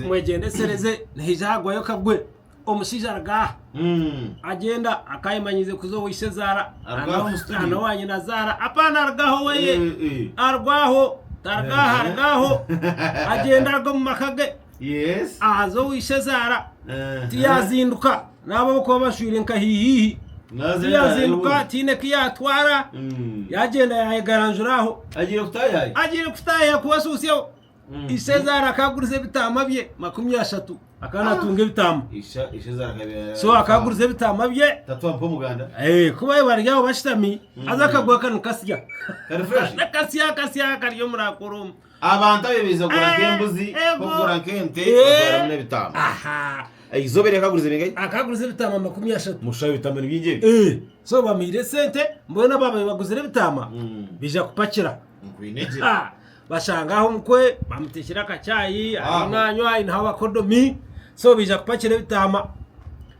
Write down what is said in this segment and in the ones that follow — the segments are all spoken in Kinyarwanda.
mwegendesereze ntijagwayo kagwe omusija argaha agenda akayimanyize kuzo wishe Zara ana wanye na Zara apana argaho weye argwaho targaho agenda argo mu makage azo wishe Zara tiyazinduka nabo ko bashwire nkahihihi tiyazinduka tine kiyatwara yagenda yayigaranjuraho agire kutaya kubasusiyo ishe Zara akagurize bitama bye 30 akana tunge bitama ishe Zara kabya so akagurize bitama bye tatu ampo muganda kuba baryaho bashitami azakagwa kanu kasya refresh kasya kariyo murakorum abantu bebiza gura kembuzi kugura kente kugura mune bitama izobere akagurize bingaye akagurize bitama 30 mushabe bitama nibinge so bamire sente mbona baba baguzire bitama bija kupakira ngwinege bashangaho mukwe bamutekera kacyayi ananywa inha bakodomi so bija kupakira bitama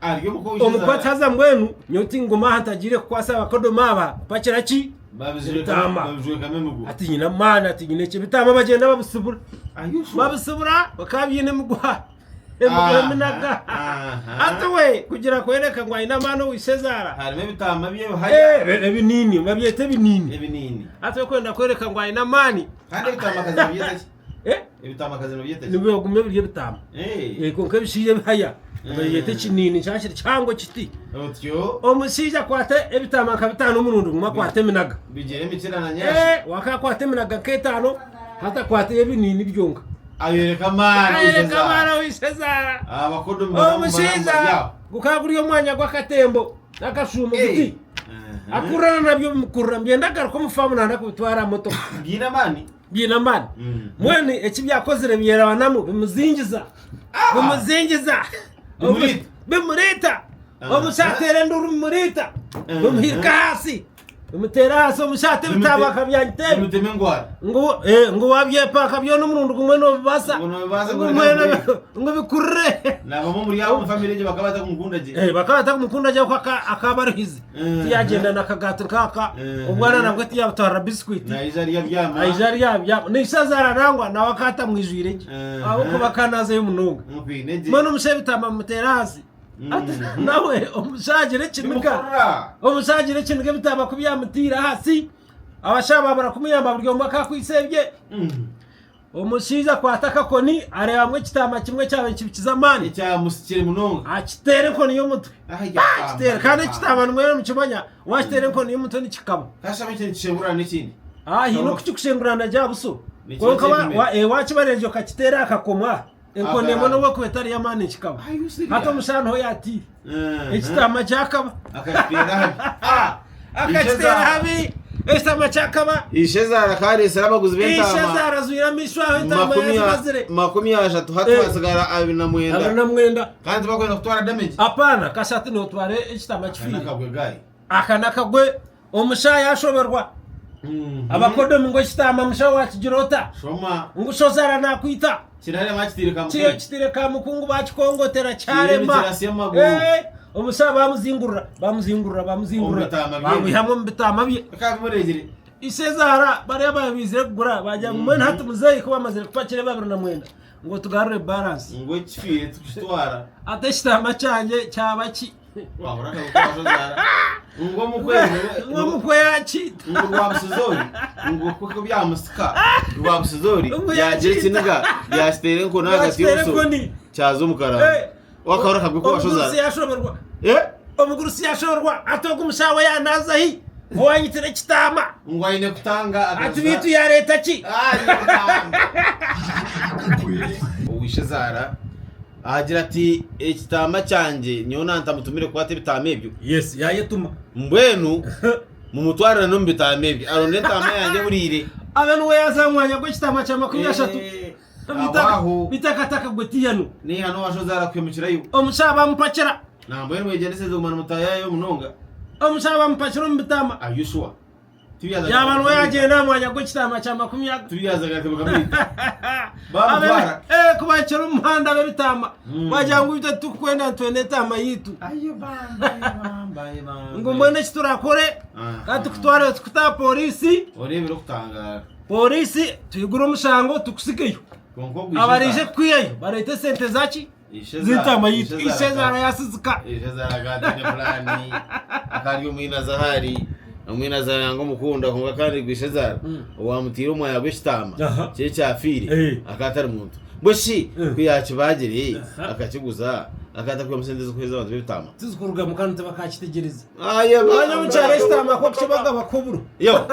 ariyo muko omukwe taza mwenu nyoti ngoma hantagire kwasa bakodoma aba kupakira ki babizireka kameme ati nyina mana ati nyine cyo bitama bagenda babusubura ayusho babusubura bakabyine mugwa emuminaga atwe kugira kwereka ngo ina mano wishe Zara harime bitama bye haya binini babyete binini atwe kwenda kwereka ngo ina mani kandi bitama kazi byete ibitama kazi byete nibo gume bye bitama konke bishiye haya babyete kinini cyashira cyango kiti otyo omusija kwate ebitama kabitano umuntu nguma kwate minaga bigere mikirana nyasha waka kwate minaga ketano hata kwate ebinini byonga ayereka mana wishe Zara abakodomi omusija gukaguriyo mwanya gwakatembo nakashumo giti akurana nabyo mukurra byenda garuko mufamu nana kubitwara moto byina mani mwene ekibyakozere byera banamu bimuzingiza bimurita omushatere nduru bimurita bimhirka hasi umuterasi omushate bitaba kabyantebe muteme ngwara ngo wabyepa kabyo n'umurundo kumwe no basa ngo bikurre nabo muri yabo family je bakabata kumukunda je bakabata kumukunda je akabaruhize tiyagenda nakagato kaka ubwana nabwo tiyabutara biscuit na izari yabyama ni Zara rangwa na wakata mwijwire je abo ko bakanaze y'umununga mano mushe bitamba muterasi nawe omusajire kinga bitaba kubyamutira hasi abashaba barakumuyamba buryo mwaka kwisebye omushiza kwataka koni areba kitama kimwe cyawe kibikizamani cya musikire munonga akitere koni yo mutwe akitere kandi kitama nwere mukimanya wakitere koni yo mutwe nikikaba kasha bitse kishengura n'ikindi hino kucyukushengurana jabuso ko kaba wakibarejo kakitera akakomwa enkone mono wo kwetari yamani kikaba hato mushano ho yati ekitama cyakaba akatera habi esama cyakaba ishe Zara kare sarabaguzi bentama ishe Zara zuira mishwa bentama yazazire 30 hatwasigara 29 kandi bakwenda kutwara damage apana kashati no tware ekitama kifiri akanakagwe omushaya ashoberwa abakodomi ngo kitama musha wakigirota shoma ngusho Zara nakwita kirare makitireka mukungu kiyo kitireka mukungu bakikongotera cyarema omusaba bamuzingurura bamuhamwe mbitama bye akabimuregere ishe Zara bari babizire kugura bajya mu mwene hatu muzeyi ko bamaze kupakire 29 ngo tugarure balance ngo kifire tukitwara ateshitama cyanjye cyabaki wahora ko Zara ngo mukwe yakita ngo rwabusuzori ngo kuko byamusika rwabusuzori yagira kinaga yastere ngo nagati yoso cyazo mukara wakahora kagwe ko bashoza omugurusi yashorwa atoga umushawe yanazahi wanyitire kitama ngo ayine kutanga ati bitu ya leta ki uwishe Zara agira ati ekitama cyanjye nyo nantamutumire kwate bitamebyo yes yayetuma mbwenu mu mutwarana no bitamebyo aronde ntama yanjye burire abantu we yazamwanya ko kitama cya 30 bitakataka gwetiyano ni hano washo Zara kwemukirayo omushaba mpakira nambwe mwegendeseze umana mutayayo munonga omushaba mpakira mbitama ayushwa yabantu yagenda mwanya ko kitama cya 20 tubiyazaga tubukamita bamutwara kubakira umuhanda bebitama bajyangu bitatu kwenda twenetama yitu ayo bamba ngo mbone kiturakore kandi kutwara tukuta polisi orebero kutangara polisi tuyigura umushango tukusigeyo abarije kwiyayo barete sente zaki zitama yitwa ishezara yasizika ishezara gatene fulani akaryo mwina zahari mwina zango mukunda kunga kandi gwishezara wamutira umwe yabishitama cye cyafire akatari muntu boshi kuyaci bagire akakiguza akata kwa musendeze kweza abantu b'ibitama tuzikuruga mukanta bakakitegereza aye abanyamucyara ishitama ko kibaga bakuburu yo